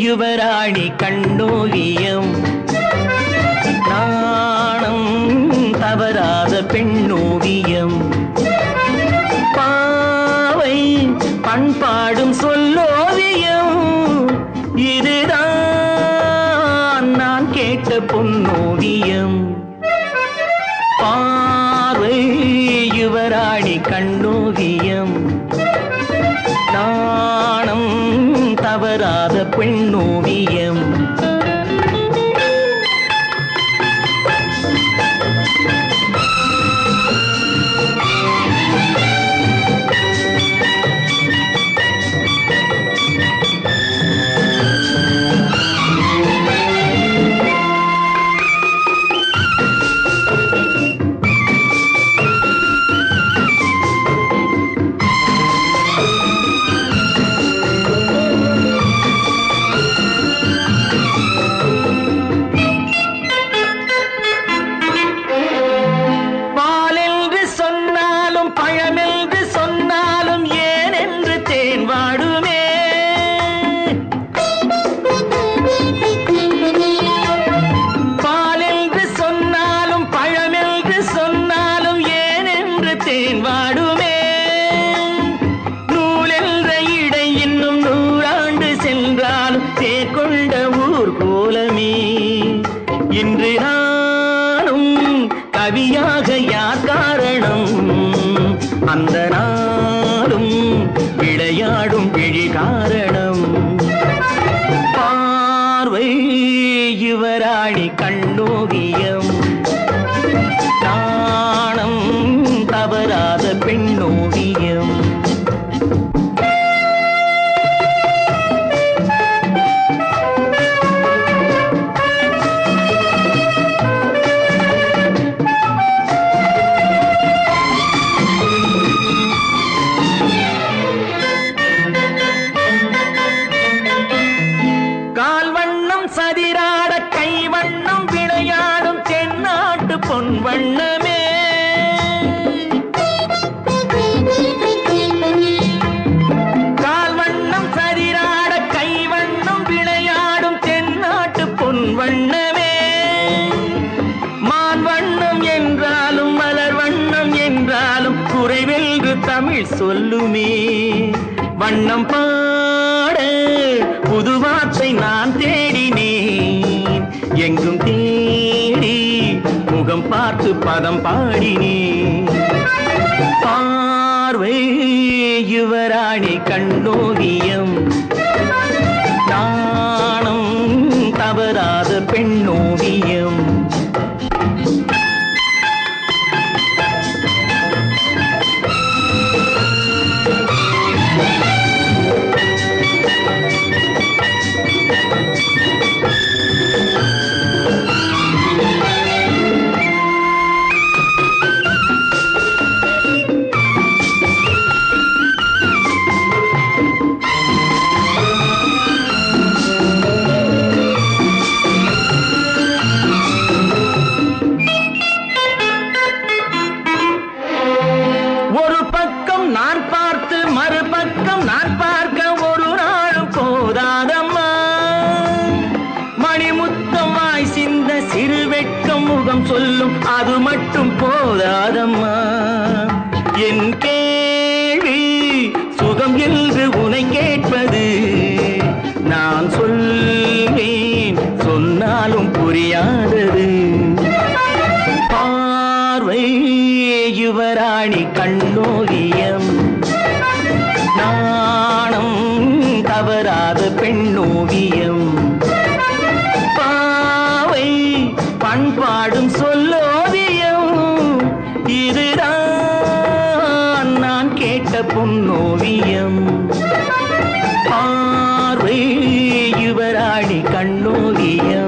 யுவராணி கண்ணோவியம் நாணம் தவறாத பெண்ணோவியம் பாவை பண்பாடும் சொல்லோவியம் இதுதான் நான் கேட்ட பொன்னோவியம் பார்வை யுவராணி கண்ணோவியம் நாணம் தவறாத பெண்ணோவியம் பழமென்று சொன்னாலும் ஏன் என்று தேன் வாடுமே பாலென்று சொன்னாலும் பழமென்று சொன்னாலும் ஏன் என்று தேன் வாடுமே நூலென்ற இடை இன்னும் 100 ஆண்டு சென்றாலும் தேர்கொண்ட ஊர் கோலமே இன்று நானும் கவியாக யார் காரணம் அந்த நாளும் விளையாடும் விழி காரணம் பார்வை யுவராணி கண்ணோவியம் நாணம் தவறாத பெண்ணோவியம் சதிராட கைவண்ணம் விளையாடும் தென்னாட்டு பொன் வண்ணமே கால்வண்ணம் சதிராட கைவண்ணம் விளையாடும் தென்னாட்டு பொன் வண்ணமே மான் வண்ணம் என்றாலும் மலர் வண்ணம் என்றாலும் குறைவென்று தமிழ் சொல்லுமே வண்ணம் பாட புது வார்த்தை நான் தேடினேன் எங்கும் தேடி முகம் பார்த்து பதம் பாடினேன் பார்வை யுவராணி கண்ணோவியம் நாணம் தவறாத பெண்ணோவியம் நான் பார்த்து மறுபக்கம் நான் பார்க்க ஒரு நாளும் போதாதம்மா மணிமுத்தம் வாய் சிந்த சிறு வெட்கம் முகம் சொல்லும் அது மட்டும் போதாதம்மா என் கேள்வி சுகம் என்று உனை கேட்பது நான் சொல்வேன் சொன்னாலும் புரியாதது பார்வை யுவராணி கண்ணோவியம் நாணம் தவறாத பெண்ணோவியம் பாவை பண்பாடும் சொல்லோவியம் இதுதான் நான் கேட்ட பொன்னோவியம் பார்வை யுவராணி கண்ணோவியம்